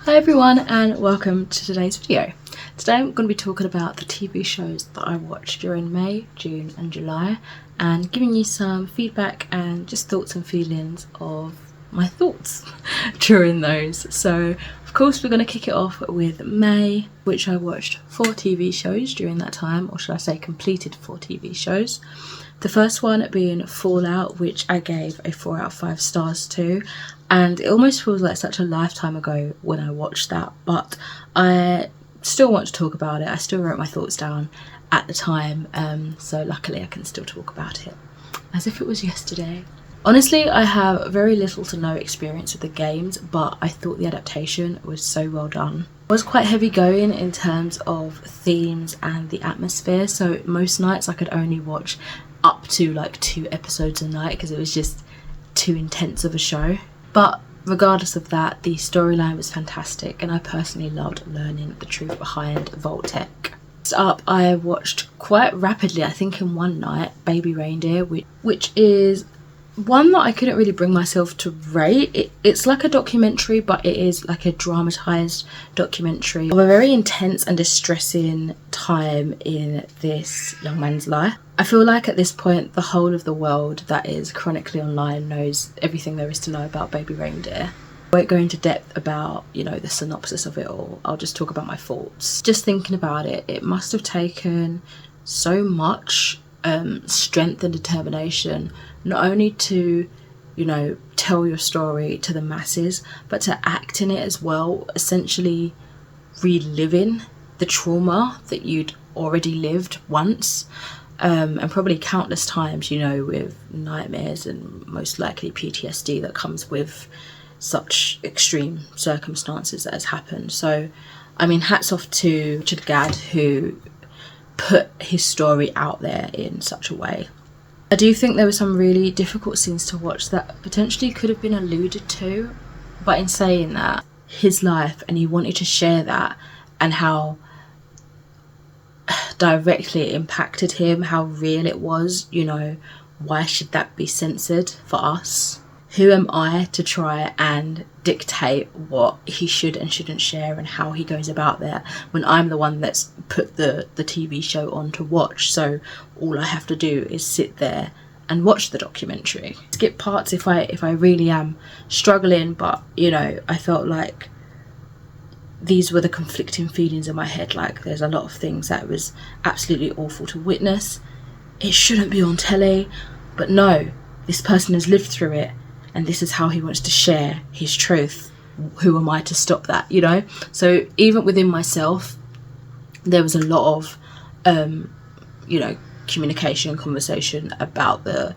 Hi everyone and welcome to today's video. Today I'm going to be talking about the TV shows that I watched during May, June and July and giving you some feedback and just thoughts and feelings of my thoughts during those. So of course we're going to kick it off with May, which I watched 4 TV shows during that time, or should I say completed 4 TV shows. The first one being Fallout, which I gave a 4 out of 5 stars to, and it almost feels like such a lifetime ago when I watched that, but I still want to talk about it. I still wrote my thoughts down at the time, so luckily I can still talk about it as if it was yesterday. Honestly, I have very little to no experience with the games, but I thought the adaptation was so well done. It was quite heavy going in terms of themes and the atmosphere, so most nights I could only watch up to like 2 episodes a night because it was just too intense of a show. But regardless of that, the storyline was fantastic and I personally loved learning the truth behind Vault-Tec. Next up, I watched quite rapidly, I think in one night, Baby Reindeer, which is one that I couldn't really bring myself to rate. It's like a documentary, but it is like a dramatised documentary of a very intense and distressing time in this young man's life. I feel like at this point the whole of the world that is chronically online knows everything there is to know about Baby Reindeer. I won't go into depth about, the synopsis of it all. I'll just talk about my thoughts. Just thinking about it, it must have taken so much strength and determination, not only to tell your story to the masses, but to act in it as well, essentially reliving the trauma that you'd already lived once, and probably countless times, with nightmares and most likely PTSD that comes with such extreme circumstances that has happened. So I mean, hats off to Richard Gadd, who put his story out there in such a way. I do think there were some really difficult scenes to watch that potentially could have been alluded to, but in saying that, his life, and he wanted to share that, and how directly it impacted him, how real it was, why should that be censored for us? Who am I to try and dictate what he should and shouldn't share and how he goes about that when I'm the one that's put the TV show on to watch? So all I have to do is sit there and watch the documentary. Skip parts if I really am struggling, but I felt like these were the conflicting feelings in my head. Like, there's a lot of things that was absolutely awful to witness. It shouldn't be on telly, but no, this person has lived through it and this is how he wants to share his truth. Who am I to stop that, So even within myself, there was a lot of, communication and conversation about the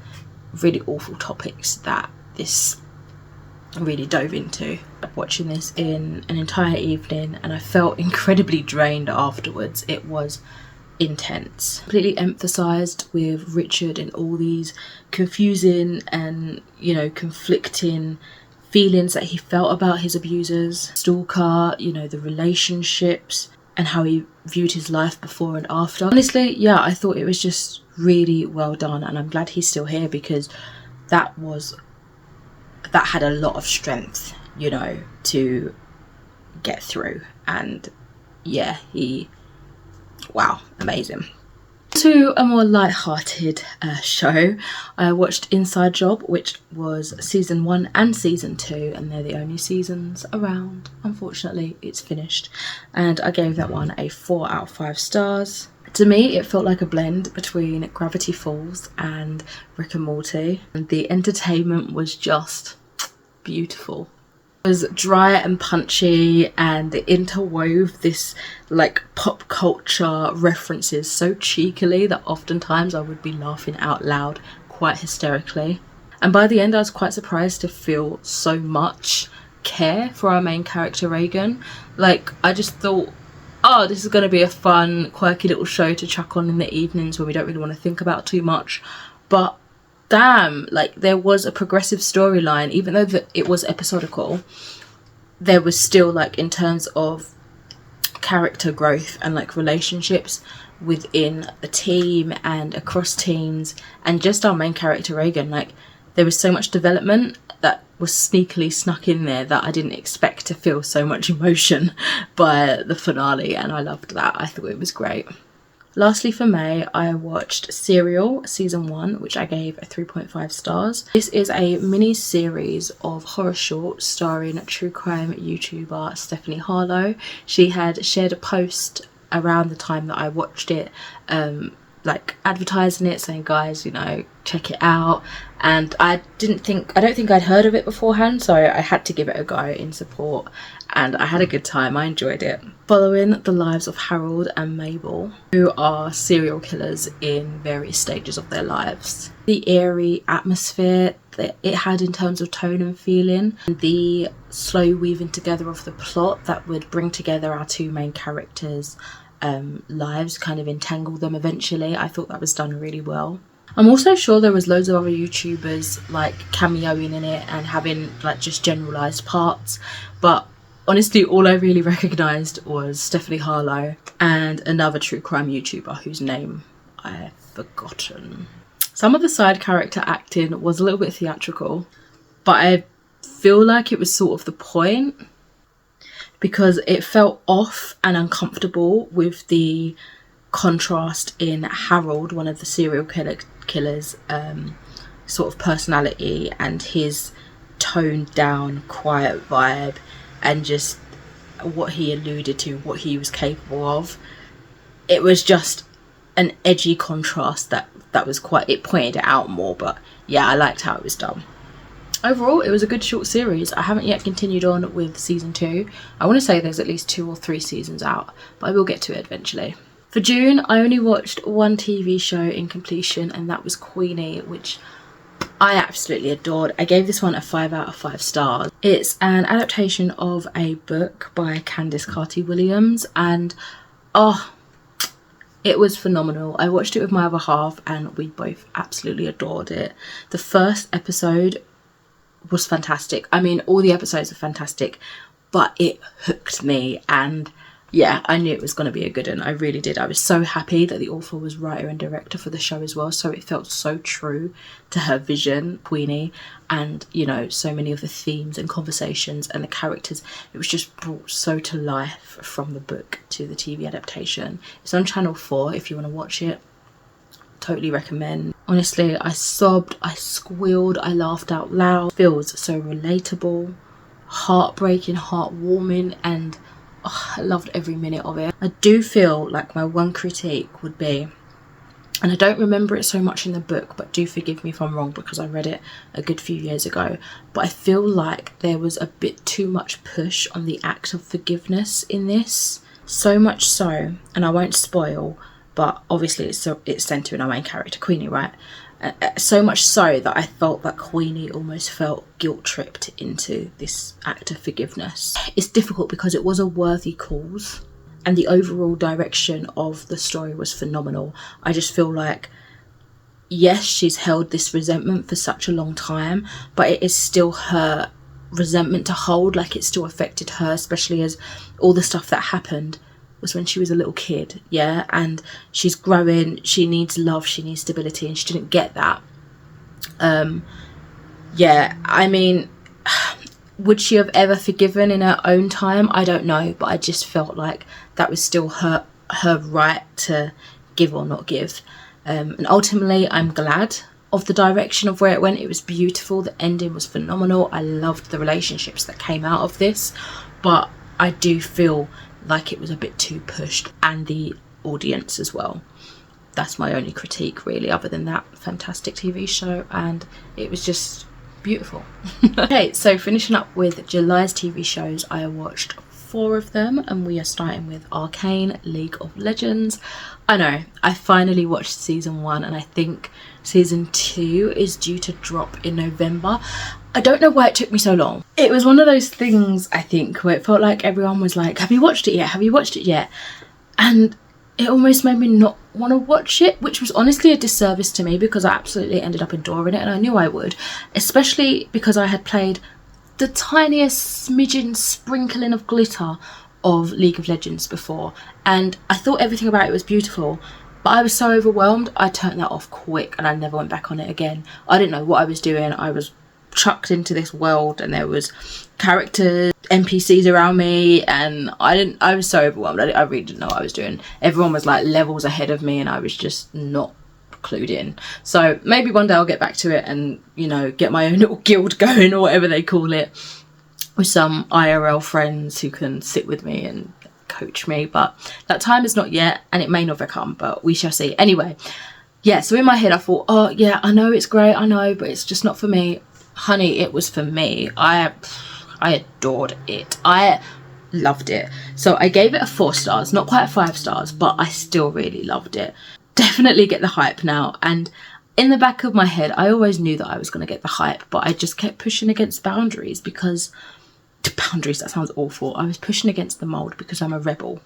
really awful topics that this really dove into. Watching this in an entire evening and I felt incredibly drained afterwards. It was intense. Completely emphasised with Richard and all these confusing and conflicting feelings that he felt about his abusers, stalker, the relationships and how he viewed his life before and after. Honestly, yeah, I thought it was just really well done, and I'm glad he's still here because that had a lot of strength, to get through. And yeah, wow, amazing. To a more light-hearted show, I watched Inside Job, which was season 1 and season 2, and they're the only seasons around. Unfortunately, it's finished, and I gave that one a 4 out of 5 stars. To me, it felt like a blend between Gravity Falls and Rick and Morty, and the entertainment was just beautiful. It was dry and punchy, and it interwove this like pop culture references so cheekily that oftentimes I would be laughing out loud quite hysterically. And by the end I was quite surprised to feel so much care for our main character Reagan. Like, I just thought, oh, this is going to be a fun, quirky little show to chuck on in the evenings when we don't really want to think about too much. But damn, like, there was a progressive storyline. Even though it was episodical, there was still, like, in terms of character growth and like relationships within the team and across teams, and just our main character Reagan, like, there was so much development that was sneakily snuck in there that I didn't expect to feel so much emotion by the finale, and I loved that. I thought it was great. Lastly for May, I watched Serial season 1, which I gave a 3.5 stars. This is a mini series of horror shorts starring true crime YouTuber Stephanie Harlow. She had shared a post around the time that I watched it, like advertising it, saying, guys, you know, check it out. And I don't think I'd heard of it beforehand, so I had to give it a go in support, and I had a good time. I enjoyed it. Following the lives of Harold and Mabel, who are serial killers in various stages of their lives. The eerie atmosphere that it had in terms of tone and feeling, and the slow weaving together of the plot that would bring together our two main characters' lives, kind of entangle them eventually. I thought that was done really well. I'm also sure there was loads of other YouTubers like cameoing in it and having like just generalised parts, but honestly all I really recognised was Stephanie Harlow and another true crime YouTuber whose name I've forgotten. Some of the side character acting was a little bit theatrical, but I feel like it was sort of the point, because it felt off and uncomfortable with the contrast in Harold, one of the serial killers, sort of personality, and his toned down, quiet vibe, and just what he alluded to, what he was capable of. It was just an edgy contrast that was quite, it pointed it out more, but yeah, I liked how it was done. Overall, it was a good short series. I haven't yet continued on with season 2. I want to say there's at least 2 or 3 seasons out, but I will get to it eventually. For June, I only watched one TV show in completion, and that was Queenie, which I absolutely adored. I gave this one a 5 out of 5 stars. It's an adaptation of a book by Candice Carty-Williams, and it was phenomenal. I watched it with my other half and we both absolutely adored it. The first episode was fantastic. I mean, all the episodes are fantastic, but it hooked me, and yeah, I knew it was going to be a good one. I really did. I was so happy that the author was writer and director for the show as well, so it felt so true to her vision, Queenie, and, you know, so many of the themes and conversations and the characters. It was just brought so to life from the book to the TV adaptation. It's on Channel 4 if you want to watch it. Totally recommend. Honestly, I sobbed, I squealed, I laughed out loud. Feels so relatable, heartbreaking, heartwarming, and I loved every minute of it. I do feel like my one critique would be, and I don't remember it so much in the book, but do forgive me if I'm wrong because I read it a good few years ago, but I feel like there was a bit too much push on the act of forgiveness in this. So much so, and I won't spoil, but obviously it's centering our main character, Queenie, right? So much so that I felt that Queenie almost felt guilt-tripped into this act of forgiveness. It's difficult because it was a worthy cause and the overall direction of the story was phenomenal. I just feel like, yes, she's held this resentment for such a long time, but it is still her resentment to hold. Like, it still affected her, especially as all the stuff that happened was when she was a little kid, yeah, and she's growing, she needs love, she needs stability, and she didn't get that. Yeah, I mean, would she have ever forgiven in her own time? I don't know, but I just felt like that was still her right to give or not give. And ultimately, I'm glad of the direction of where it went. It was beautiful, the ending was phenomenal, I loved the relationships that came out of this, but I do feel like it was a bit too pushed, and the audience as well. That's my only critique really. Other than that, fantastic TV show, and it was just beautiful. Okay, so finishing up with July's TV shows, I watched 4 of them, and we are starting with Arcane, League of Legends. I know, I finally watched season 1, and I think season 2 is due to drop in November. I don't know why it took me so long. It was one of those things, I think, where it felt like everyone was like, have you watched it yet? Have you watched it yet? And it almost made me not want to watch it, which was honestly a disservice to me because I absolutely ended up adoring it, and I knew I would, especially because I had played the tiniest smidgen sprinkling of glitter of League of Legends before, and I thought everything about it was beautiful, but I was so overwhelmed I turned that off quick and I never went back on it again. I didn't know what I was doing. I was chucked into this world, and there was characters, NPCs around me, and I was so overwhelmed. I really didn't know what I was doing. Everyone was like levels ahead of me, and I was just not clued in. So maybe one day I'll get back to it and, you know, get my own little guild going, or whatever they call it, with some IRL friends who can sit with me and coach me. But that time is not yet, and it may never come, but we shall see. Anyway, yeah, so in my head I thought, oh yeah, I know it's great, I know, but it's just not for me. Honey, it was for me. I adored it. I loved it. So I gave it a 4 stars, not quite 5 stars, but I still really loved it. Definitely get the hype now. And in the back of my head, I always knew that I was going to get the hype, but I just kept pushing against boundaries, because boundaries, that sounds awful. I was pushing against the mold because I'm a rebel.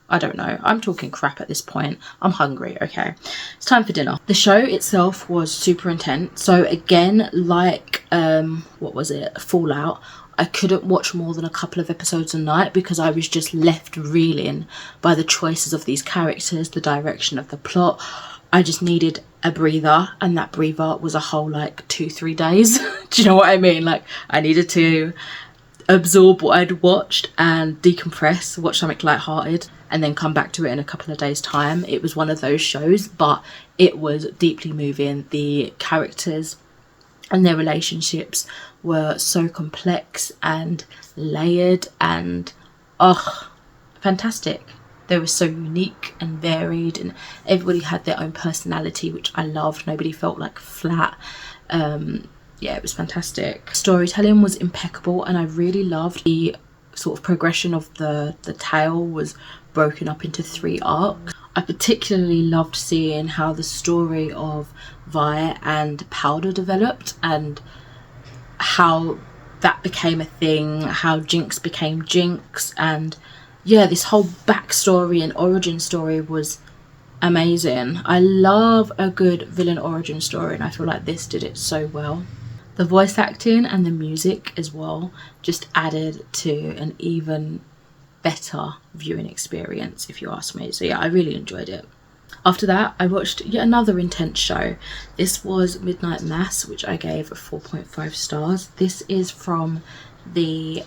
I don't know, I'm talking crap at this point. I'm hungry. Okay, it's time for dinner. The show itself was super intense. So again, like what was it, Fallout, I couldn't watch more than a couple of episodes a night, because I was just left reeling by the choices of these characters, the direction of the plot. I just needed a breather, and that breather was a whole like 2-3 days. Do you know what I mean? Like, I needed to absorb what I'd watched and decompress, watch something lighthearted, and then come back to it in a couple of days' time. It was one of those shows, but it was deeply moving. The characters and their relationships were so complex and layered, and fantastic. They were so unique and varied, and everybody had their own personality, which I loved. Nobody felt like flat. Yeah, it was fantastic. Storytelling was impeccable, and I really loved the sort of progression of the tale was broken up into 3 arcs. I particularly loved seeing how the story of Vi and Powder developed, and how that became a thing, how Jinx became Jinx, and yeah, this whole backstory and origin story was amazing. I love a good villain origin story, and I feel like this did it so well. The voice acting and the music as well just added to an even better viewing experience, if you ask me. So yeah, I really enjoyed it. After that, I watched yet another intense show. This was Midnight Mass, which I gave a 4.5 stars. This is from the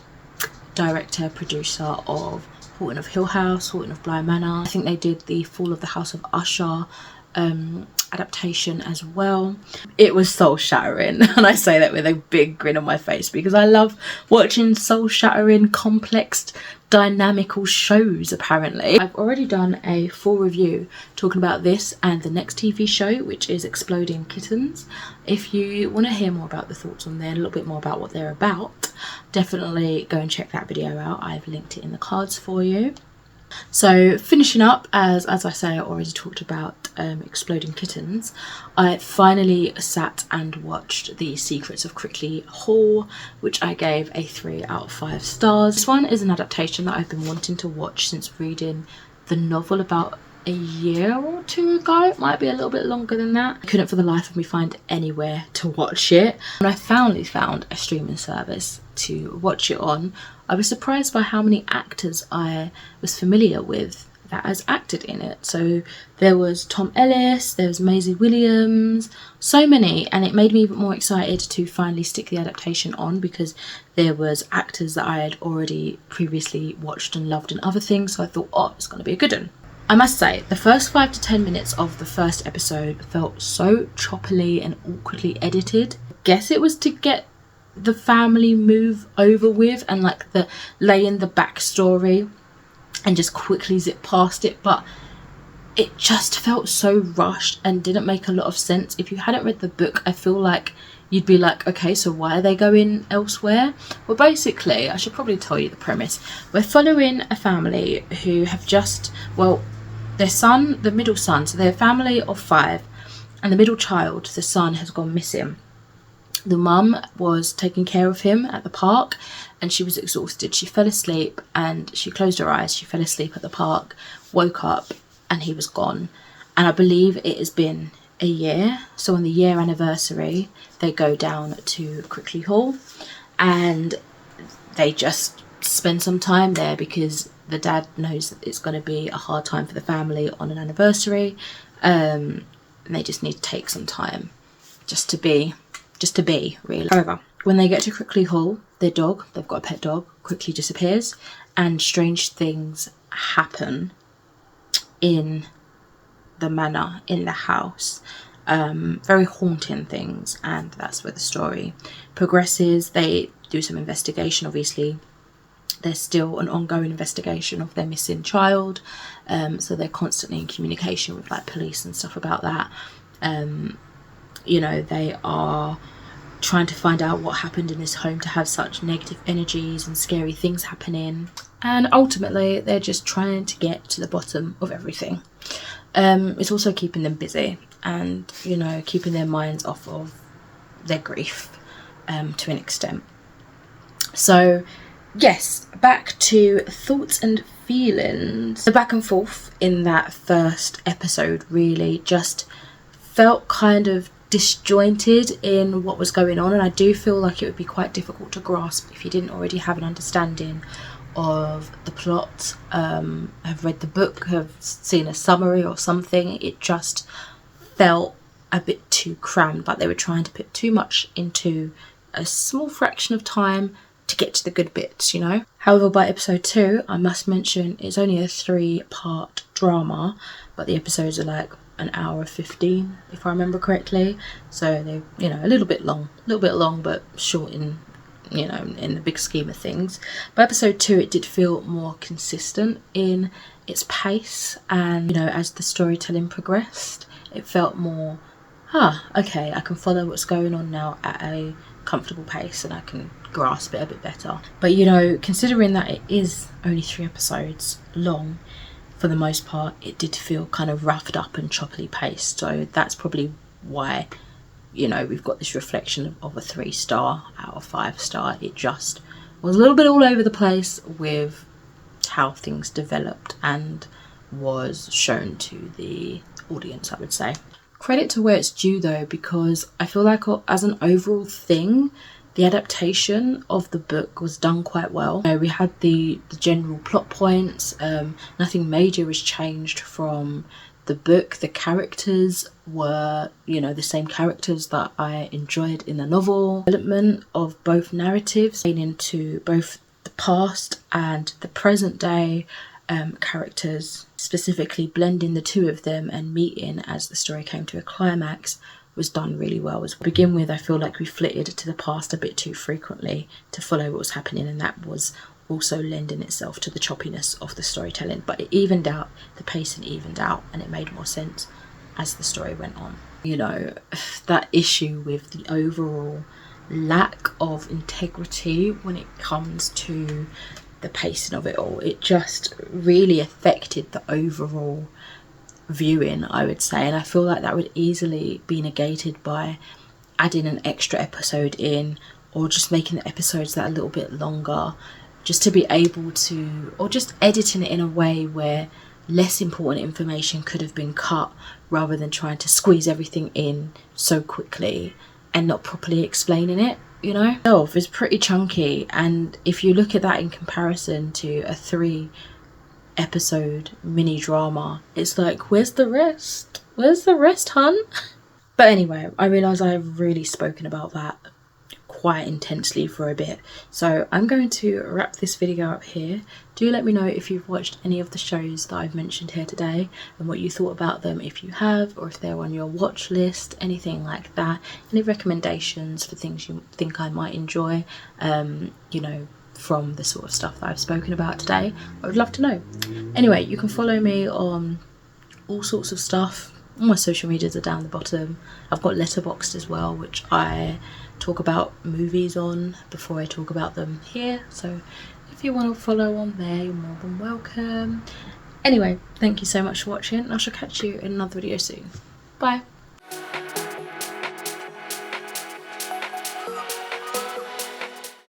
director, producer of Horton of Hill House, Horton of Bly Manor. I think they did the Fall of the House of Usher adaptation as well. It was soul shattering, and I say that with a big grin on my face, because I love watching soul shattering, complex, dynamical shows. Apparently I've already done a full review talking about this and the next TV show, which is Exploding Kittens. If you want to hear more about the thoughts on there, a little bit more about what they're about, definitely go and check that video out. I've linked it in the cards for you. So finishing up, as I say, I already talked about Exploding Kittens, I finally sat and watched the Secrets of Crickly Hall, which I gave a 3 out of 5 stars. This one is an adaptation that I've been wanting to watch since reading the novel about a year or 2 ago. It might be a little bit longer than that. I couldn't for the life of me find anywhere to watch it, and I finally found a streaming service to watch it on. I was surprised by how many actors I was familiar with that has acted in it. So there was Tom Ellis, there was Maisie Williams, so many, and it made me even more excited to finally stick the adaptation on, because there was actors that I had already previously watched and loved in other things. So I thought, oh, it's going to be a good one. I must say, the first 5 to 10 minutes of the first episode felt so choppily and awkwardly edited. I guess it was to get the family move over with and like the lay in the backstory and just quickly zip past it, but it just felt so rushed and didn't make a lot of sense. If you hadn't read the book, I feel like you'd be like, okay, so why are they going elsewhere? Well, basically, I should probably tell you the premise. We're following a family who have just, well, their son, the middle son, so they're a family of 5, and the middle child, the son, has gone missing. The mum was taking care of him at the park, and she was exhausted. She fell asleep, and she closed her eyes. She fell asleep at the park, woke up, and he was gone. And I believe it has been a year. So on the year anniversary, they go down to Crickly Hall, and they just spend some time there, because the dad knows that it's going to be a hard time for the family on an anniversary, and they just need to take some time just to be really. However, When they get to Crickly Hall, their dog, they've got a pet dog, quickly disappears, and strange things happen in the manor, in the house. Very haunting things, and that's where the story progresses. They do some investigation. Obviously there's still an ongoing investigation of their missing child, so they're constantly in communication with like police and stuff about that. You know, they are trying to find out what happened in this home to have such negative energies and scary things happening, and ultimately they're just trying to get to the bottom of everything. It's also keeping them busy and, you know, keeping their minds off of their grief to an extent. So yes, back to thoughts and feelings. The back and forth in that first episode really just felt kind of disjointed in what was going on, and I do feel like it would be quite difficult to grasp if you didn't already have an understanding of the plot, have read the book, have seen a summary or something. It just felt a bit too crammed, like they were trying to put too much into a small fraction of time to get to the good bits, you know. However, by episode 2, I must mention it's only a 3-part drama, but the episodes are like an hour 15 if I remember correctly, so they're, you know, a little bit long, but short in, you know, in the big scheme of things. By episode 2 it did feel more consistent in its pace, and, you know, as the storytelling progressed it felt more, okay, I can follow what's going on now at a comfortable pace and I can grasp it a bit better. But, you know, considering that it is only 3 episodes long, for the most part it did feel kind of roughed up and choppily paced, so that's probably why, you know, we've got this reflection of a 3-star out of 5-star. It just was a little bit all over the place with how things developed and was shown to the audience, I would say. Credit to where it's due though, because I feel like as an overall thing the adaptation of the book was done quite well. You know, we had the general plot points, nothing major was changed from the book. The characters were, you know, the same characters that I enjoyed in the novel. Development of both narratives into both the past and the present day characters, specifically blending the two of them and meeting as the story came to a climax, was done really well. To begin with, I feel like we flitted to the past a bit too frequently to follow what was happening, and that was also lending itself to the choppiness of the storytelling, but it evened out, the pacing evened out, and it made more sense as the story went on. You know, that issue with the overall lack of integrity when it comes to the pacing of it all, it just really affected the overall viewing, I would say, and I feel like that would easily be negated by adding an extra episode in, or just making the episodes that a little bit longer, just to be able to, or just editing it in a way where less important information could have been cut, rather than trying to squeeze everything in so quickly and not properly explaining it, you know. Itself is pretty chunky, and if you look at that in comparison to a 3-episode mini drama, it's like, where's the rest? Where's the rest, hun? But anyway, I realise I've really spoken about that quite intensely for a bit, so I'm going to wrap this video up here. Do let me know if you've watched any of the shows that I've mentioned here today and what you thought about them, if you have, or if they're on your watch list, anything like that. Any recommendations for things you think I might enjoy, you know, from the sort of stuff that I've spoken about today. I would love to know. Anyway, you can follow me on all sorts of stuff. All my social medias are down the bottom. I've got Letterboxd as well, which I talk about movies on before I talk about them here, so if you want to follow on there, you're more than welcome. Anyway, thank you so much for watching. I shall catch you in another video soon. Bye.